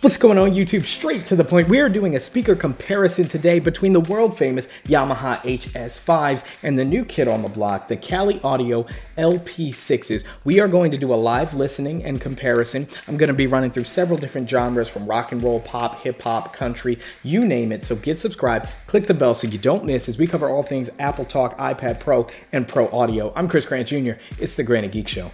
What's going on YouTube? Straight to the point. We are doing a speaker comparison today between the world famous Yamaha HS5s and the new kid on the block, the Kali Audio LP-6s. We are going to do a live listening and comparison. I'm going to be running through several different genres from rock and roll, pop, hip hop, country, you name it. So get subscribed, click the bell so you don't miss as we cover all things Apple Talk, iPad Pro, and Pro Audio. I'm Chris Grant Jr. It's the Granite Geek Show.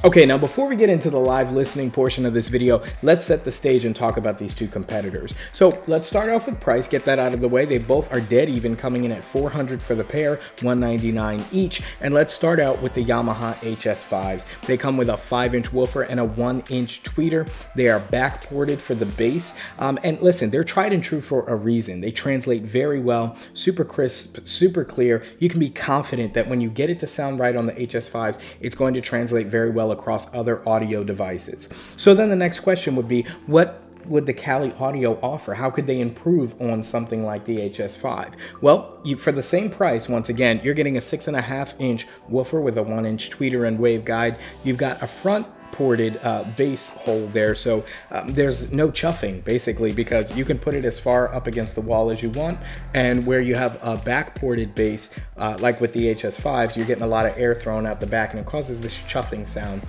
Okay, now before we get into the live listening portion of this video, let's set the stage and talk about these two competitors. So let's start off with price, get that out of the way. They both are dead even, coming in at $400 for the pair, $199 each. And let's start out with the Yamaha HS5s. They come with a 5-inch woofer and a 1-inch tweeter. They are back-ported for the bass. And listen, they're tried and true for a reason. They translate very well, super crisp, super clear. You can be confident that when you get it to sound right on the HS5s, it's going to translate very well across other audio devices. So then the next question would be, what would the Kali Audio offer? How could they improve on something like the HS5? Well, for the same price, once again, you're getting a 6.5-inch woofer with a 1-inch tweeter and waveguide. You've got a front ported bass hole there, so there's no chuffing basically, because you can put it as far up against the wall as you want. And where you have a back ported bass, like with the HS5s, you're getting a lot of air thrown out the back and it causes this chuffing sound,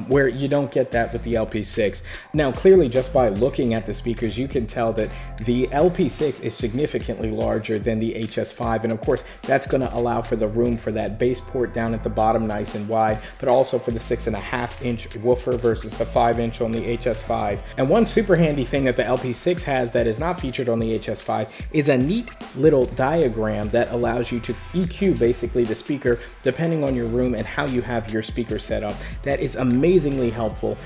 where you don't get that with the LP-6. Now clearly, just by looking at the speakers, you can tell that the LP-6 is significantly larger than the HS5, and of course that's going to allow for the room for that bass port down at the bottom nice and wide, but also for the 6.5-inch woofer versus the 5-inch on the HS5. And one super handy thing that the LP-6 has that is not featured on the HS5 is a neat little diagram that allows you to EQ basically the speaker depending on your room and how you have your speaker set up. That is amazingly helpful.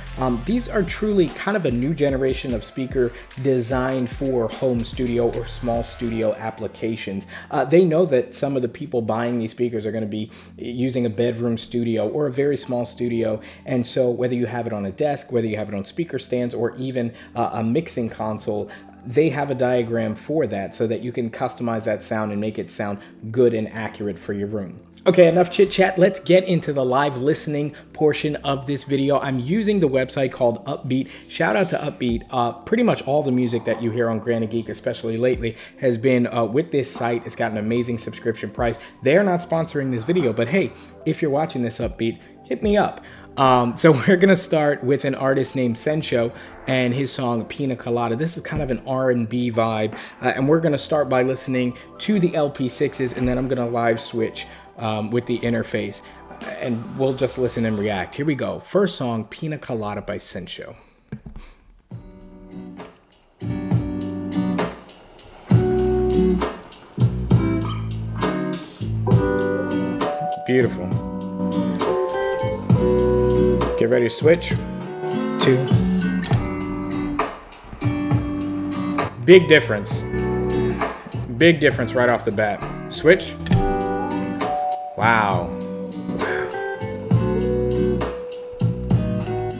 These are truly kind of a new generation of speaker designed for home studio or small studio applications. They know that some of the people buying these speakers are going to be using a bedroom studio or a very small studio, and so whether you have it on a desk, whether you have it on speaker stands, or even a mixing console, they have a diagram for that so that you can customize that sound and make it sound good and accurate for your room. Okay, enough chit chat. Let's get into the live listening portion of this video. I'm using the website called Uppbeat. Shout out to Uppbeat. Pretty much all the music that you hear on Granite Geek, especially lately, has been with this site. It's got an amazing subscription price. They're not sponsoring this video, but hey, if you're watching this, Uppbeat, hit me up. So we're gonna start with an artist named Sencho and his song Pina Colada. This is kind of an R&B vibe, and we're gonna start by listening to the LP-6s, and then I'm gonna live switch with the interface, and we'll just listen and react. Here we go. First song, Pina Colada by Sencho. Beautiful. Get ready to switch. 2. Big difference. Big difference right off the bat. Switch. Wow.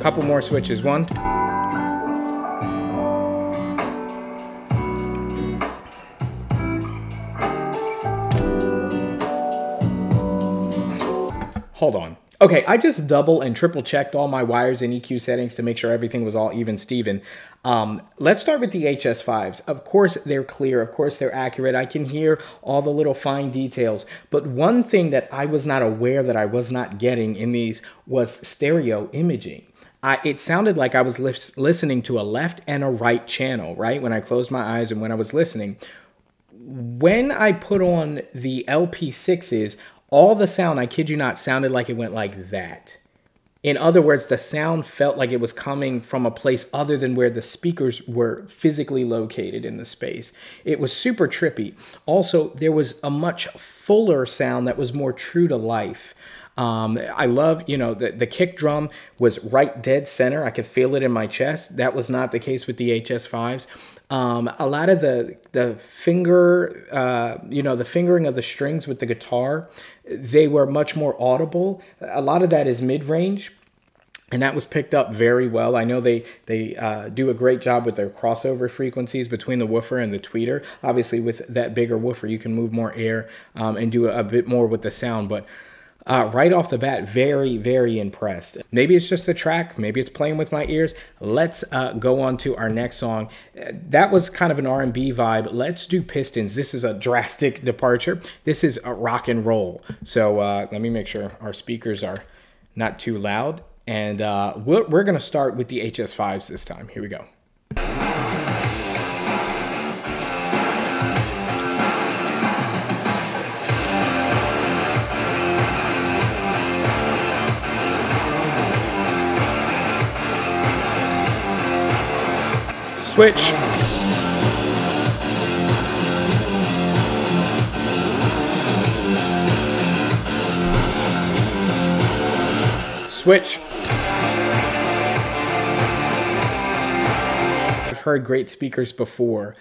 Couple more switches. 1. Hold on. Okay, I just double and triple checked all my wires and EQ settings to make sure everything was all even Steven. Let's start with the HS5s. Of course, they're clear. Of course, they're accurate. I can hear all the little fine details. But one thing that I was not aware that I was not getting in these was stereo imaging. It sounded like I was listening to a left and a right channel, right? When I closed my eyes and when I was listening. When I put on the LP-6s, all the sound, I kid you not, sounded like it went like that. In other words, the sound felt like it was coming from a place other than where the speakers were physically located in the space. It was super trippy. Also, there was a much fuller sound that was more true to life. I love, you know, the kick drum was right dead center. I could feel it in my chest. That was not the case with the HS5s. A lot of the finger, you know, the fingering of the strings with the guitar, they were much more audible. A lot of that is mid-range. And that was picked up very well. I know they do a great job with their crossover frequencies between the woofer and the tweeter. Obviously, with that bigger woofer, you can move more air and do a bit more with the sound. But Right off the bat, very, very impressed. Maybe it's just the track, maybe it's playing with my ears. Let's go on to our next song. That was kind of an R&B vibe. Let's do Pistons. This is a drastic departure. This is a rock and roll. So let me make sure our speakers are not too loud. And we're gonna start with the HS5s this time. Here we go. Switch. Switch. I've heard great speakers before.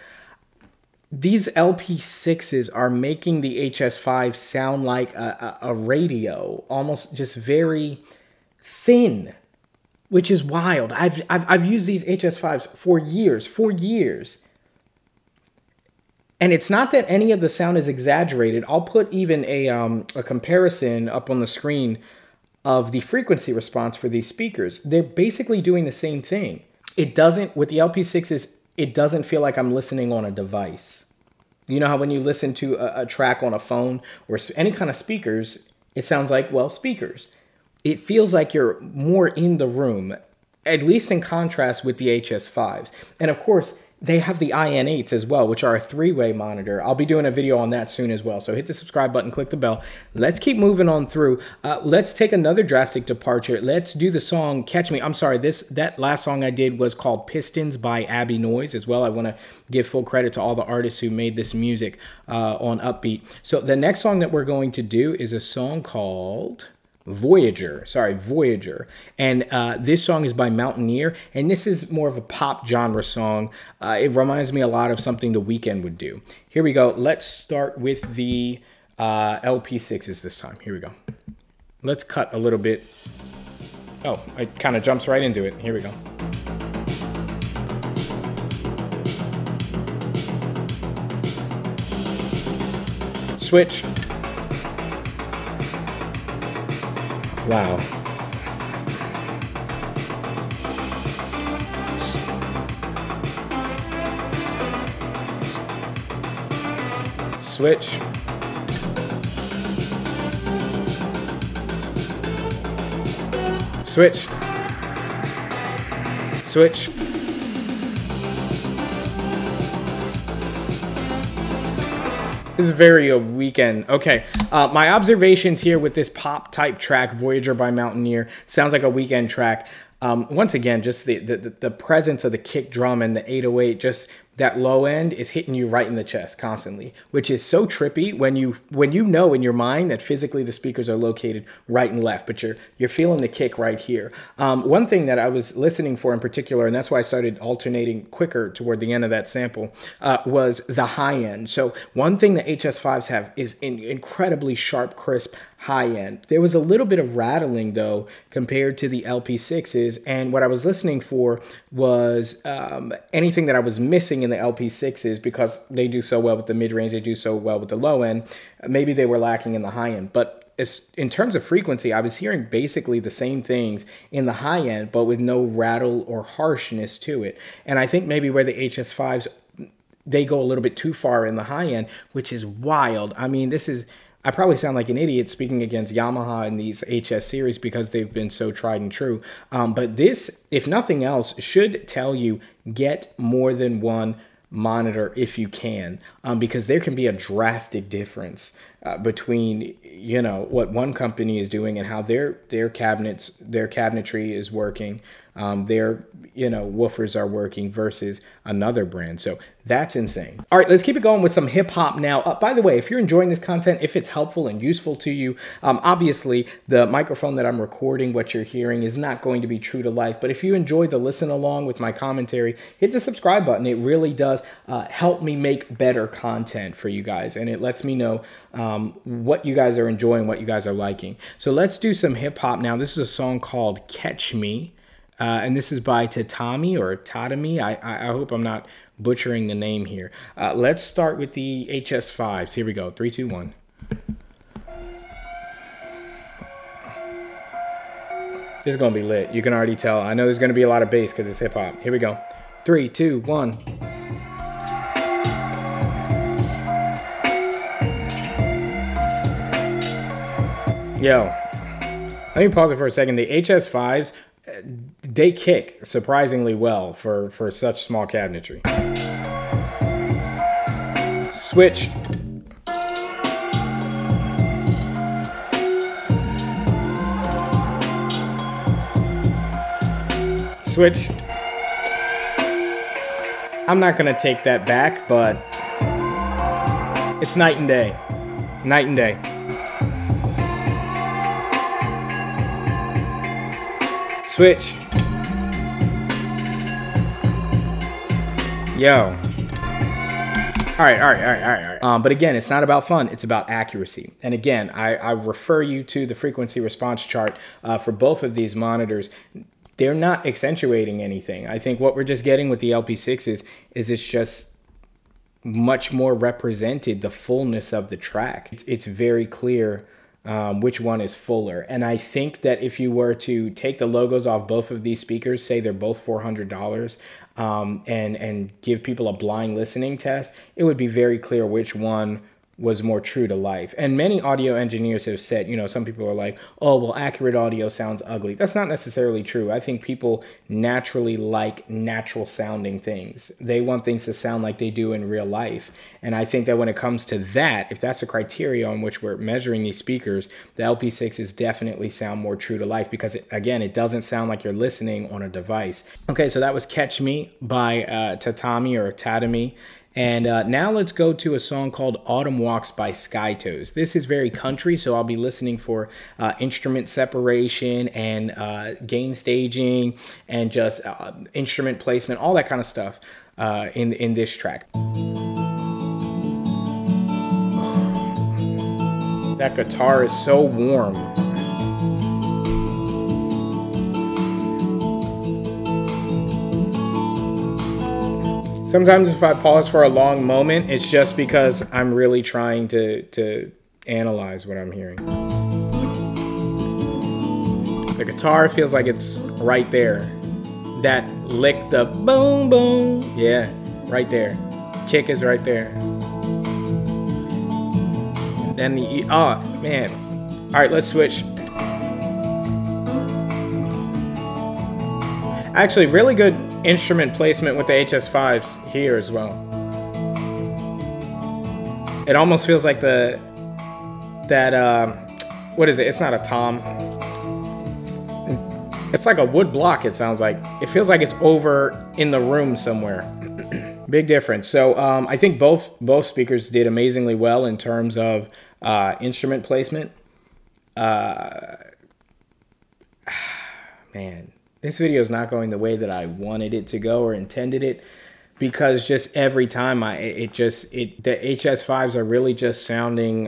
These LP-6s are making the HS5 sound like a radio, almost just very thin, which is wild. I've used these HS5s for years. And it's not that any of the sound is exaggerated. I'll put even a comparison up on the screen of the frequency response for these speakers. They're basically doing the same thing. It doesn't, with the LP-6s, it doesn't feel like I'm listening on a device. You know how when you listen to a track on a phone or any kind of speakers, it sounds like, well, speakers. It feels like you're more in the room, at least in contrast with the HS5s. And of course, they have the IN8s as well, which are a three-way monitor. I'll be doing a video on that soon as well. So hit the subscribe button, click the bell. Let's keep moving on through. Let's take another drastic departure. Let's do the song Catch Me. I'm sorry, that last song I did was called Pistons by Abby Noise as well. I want to give full credit to all the artists who made this music on Uppbeat. So the next song that we're going to do is a song called Voyager. And this song is by Mountaineer, and this is more of a pop genre song. It reminds me a lot of something The Weeknd would do. Here we go. Let's start with the LP-6s this time. Here we go. Let's cut a little bit. Oh, it kind of jumps right into it. Here we go. Switch. Wow. Switch. Switch. Switch. This is very a Weeknd. Okay, my observations here with this pop type track, Voyager by Mountaineer, sounds like a Weeknd track. Once again, just the presence of the kick drum and the 808, just that low end is hitting you right in the chest constantly, which is so trippy when you know in your mind that physically the speakers are located right and left, but you're feeling the kick right here. One thing that I was listening for in particular, and that's why I started alternating quicker toward the end of that sample, was the high end. So one thing the HS5s have is an incredibly sharp, crisp high end. There was a little bit of rattling though compared to the LP6s, and what I was listening for was anything that I was missing in the LP6s, because they do so well with the mid-range, they do so well with the low end, maybe they were lacking in the high end. But in terms of frequency, I was hearing basically the same things in the high end, but with no rattle or harshness to it. And I think maybe where the HS5s, they go a little bit too far in the high end, which is wild. I mean, I probably sound like an idiot speaking against Yamaha and these HS series because they've been so tried and true. But this, if nothing else, should tell you get more than one monitor if you can, because there can be a drastic difference between, you know, what one company is doing and how their cabinetry is working, their, you know, woofers are working versus another brand. So that's insane. All right, let's keep it going with some hip hop now. By the way, if you're enjoying this content, if it's helpful and useful to you, obviously the microphone that I'm recording what you're hearing is not going to be true to life. But if you enjoy the listen along with my commentary, hit the subscribe button. It really does help me make better content for you guys. And it lets me know what you guys are enjoying, what you guys are liking. So let's do some hip hop now. This is a song called Catch Me. And this is by Tatami or Tatami. I hope I'm not butchering the name here. Let's start with the HS5s. Here we go. 3, 2, 1. This is gonna be lit. You can already tell. I know there's gonna be a lot of bass because it's hip hop. Here we go. 3, 2, 1. Yo, let me pause it for a second. The HS5s, they kick surprisingly well for such small cabinetry. Switch. Switch. I'm not gonna take that back, but it's night and day. Night and day. Switch. Yo. All right. But again, it's not about fun. It's about accuracy. And again, I refer you to the frequency response chart for both of these monitors. They're not accentuating anything. I think what we're just getting with the LP-6 is it's just much more represented, the fullness of the track. It's very clear which one is fuller. And I think that if you were to take the logos off both of these speakers, say they're both $400, and give people a blind listening test, it would be very clear which one was more true to life. And many audio engineers have said, you know, some people are like, oh, well, accurate audio sounds ugly. That's not necessarily true. I think people naturally like natural sounding things. They want things to sound like they do in real life. And I think that when it comes to that, if that's the criteria on which we're measuring these speakers, the LP-6s definitely sound more true to life because, again, it doesn't sound like you're listening on a device. Okay, so that was Catch Me by Tatami or Tatami. And now let's go to a song called Autumn Walks by Skytoes. This is very country, so I'll be listening for instrument separation and gain staging and just instrument placement, all that kind of stuff in this track. That guitar is so warm. Sometimes if I pause for a long moment, it's just because I'm really trying to analyze what I'm hearing. The guitar feels like it's right there. That lick, the boom, boom. Yeah, right there. Kick is right there. Then the, oh, man. All right, let's switch. Actually, really good instrument placement with the HS5s here as well. It almost feels like what is it? It's not a tom. It's like a wood block, it sounds like. It feels like it's over in the room somewhere. Big difference. So I think both speakers did amazingly well in terms of instrument placement. Man. This video is not going the way that I wanted it to go or intended it, because just every time the HS5s are really just sounding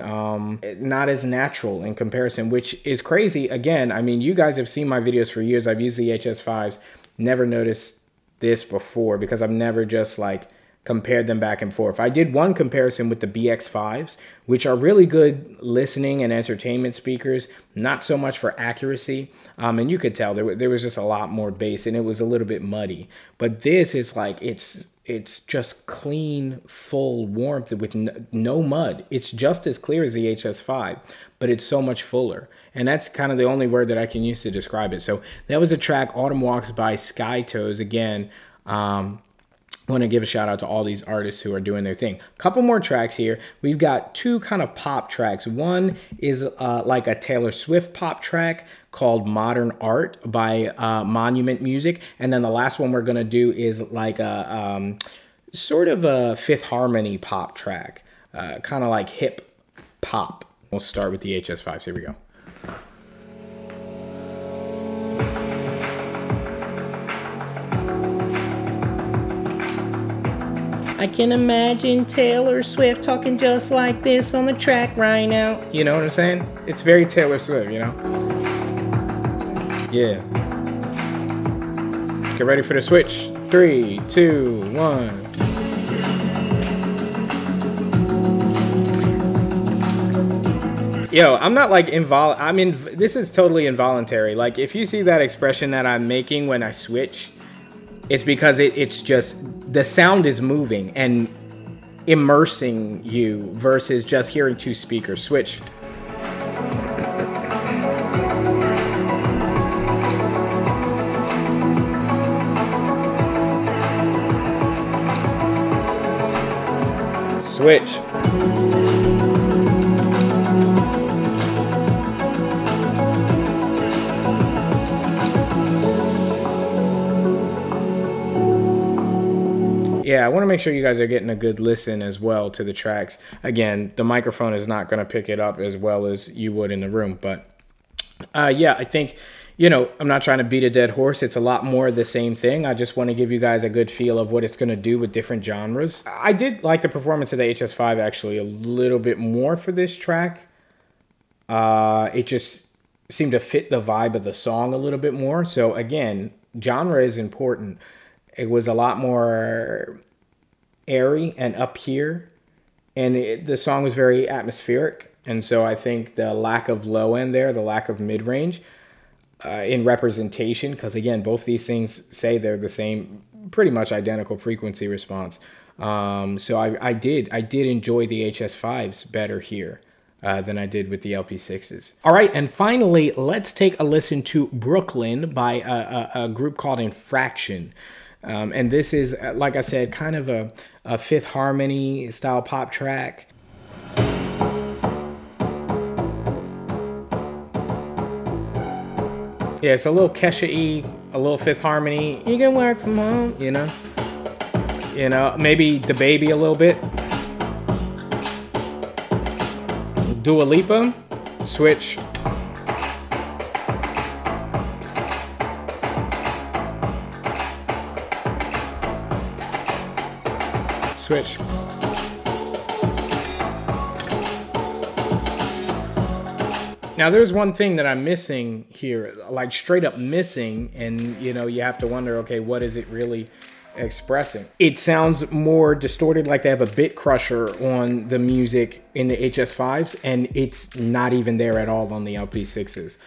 not as natural in comparison, which is crazy. Again, I mean, you guys have seen my videos for years. I've used the HS5s, never noticed this before because I've never just like compared them back and forth. I did one comparison with the BX5s, which are really good listening and entertainment speakers, not so much for accuracy. And you could tell there was just a lot more bass and it was a little bit muddy. But this is like, it's just clean, full warmth with no mud. It's just as clear as the HS5, but it's so much fuller. And that's kind of the only word that I can use to describe it. So that was a track, Autumn Walks by Skytoes. Again, I want to give a shout out to all these artists who are doing their thing. Couple more tracks here. We've got two kind of pop tracks. One is like a Taylor Swift pop track called Modern Art by Monument Music. And then the last one we're going to do is like a sort of a Fifth Harmony pop track, kind of like hip pop. We'll start with the HS5s. Here we go. I can imagine Taylor Swift talking just like this on the track right now. You know what I'm saying? It's very Taylor Swift, you know? Yeah. Get ready for the switch. 3, 2, 1. Yo, I'm not like this is totally involuntary. Like, if you see that expression that I'm making when I switch, it's because it's just, the sound is moving and immersing you versus just hearing two speakers. Switch. Switch. Yeah, I want to make sure you guys are getting a good listen as well to the tracks. Again, the microphone is not going to pick it up as well as you would in the room. But yeah, I think, you know, I'm not trying to beat a dead horse. It's a lot more of the same thing. I just want to give you guys a good feel of what it's going to do with different genres. I did like the performance of the HS5 actually a little bit more for this track. It just seemed to fit the vibe of the song a little bit more. So again, genre is important. It was a lot more airy and up here, and the song was very atmospheric. And so I think the lack of low end there, the lack of mid range in representation, because again, both these things say they're the same, pretty much identical frequency response. So I did enjoy the HS5s better here than I did with the LP-6s. All right, and finally, let's take a listen to Brooklyn by a group called Infraction. And this is, like I said, kind of a Fifth Harmony style pop track. Yeah, it's a little Kesha-y, a little Fifth Harmony. You can work from home, you know, maybe the Baby a little bit. Dua Lipa, Switch. Switch. Now there's one thing that I'm missing here, like straight up missing, and you know, you have to wonder, okay, what is it really expressing? It sounds more distorted, like they have a bit crusher on the music in the HS5s, and it's not even there at all on the LP-6s.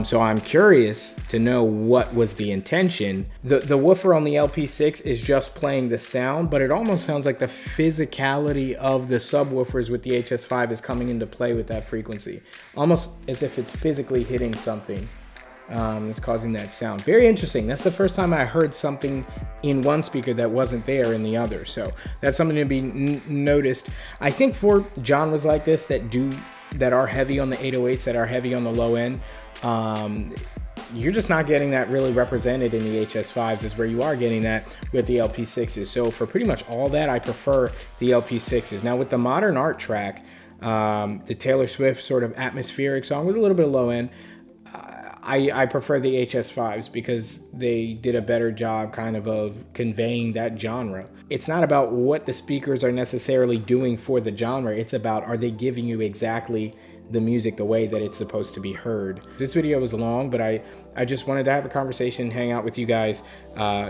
So I'm curious to know what was the intention. The woofer on the LP-6 is just playing the sound, but it almost sounds like the physicality of the subwoofers with the HS5 is coming into play with that frequency. Almost as if it's physically hitting something. It's causing that sound. Very interesting. That's the first time I heard something in one speaker that wasn't there in the other. So that's something to be noticed. I think for genres like this that are heavy on the 808s, that are heavy on the low end, you're just not getting that really represented in the HS5s, is where you are getting that with the LP-6s. So for pretty much all that, I prefer the LP-6s. Now with the Modern Art track, the Taylor Swift sort of atmospheric song with a little bit of low end, I prefer the HS5s because they did a better job kind of conveying that genre. It's not about what the speakers are necessarily doing for the genre. It's about, are they giving you exactly the music the way that it's supposed to be heard. This video was long, but I just wanted to have a conversation, hang out with you guys,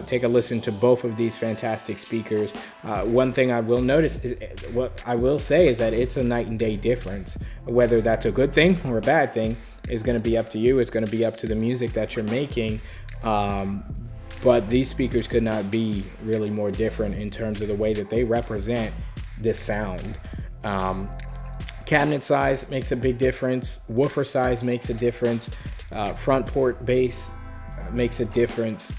take a listen to both of these fantastic speakers. One thing I will notice is, what I will say is that it's a night and day difference. Whether that's a good thing or a bad thing is going to be up to you. It's going to be up to the music that you're making. But these speakers could not be really more different in terms of the way that they represent this sound. Cabinet size makes a big difference. Woofer size makes a difference. Front port bass makes a difference.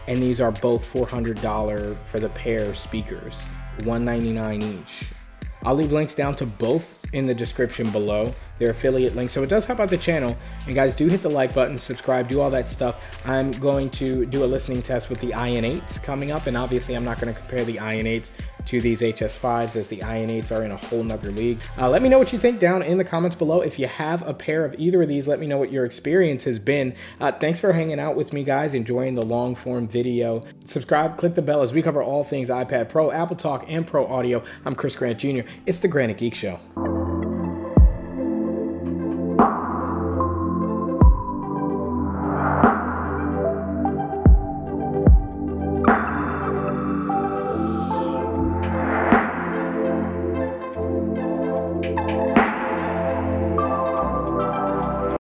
And these are both $400 for the pair speakers, $199 each. I'll leave links down to both in the description below. They're affiliate links, so it does help out the channel. And guys, do hit the like button, subscribe, do all that stuff. I'm going to do a listening test with the IN8s coming up, and obviously I'm not going to compare the IN8s to these HS5s, as the IN8s are in a whole nother league. Let me know what you think down in the comments below. If you have a pair of either of these, let me know what your experience has been. Thanks for hanging out with me, guys, enjoying the long form video. Subscribe, click the bell as we cover all things iPad Pro, Apple Talk, and Pro Audio. I'm Chris Grant Jr. It's the Granite Geek Show.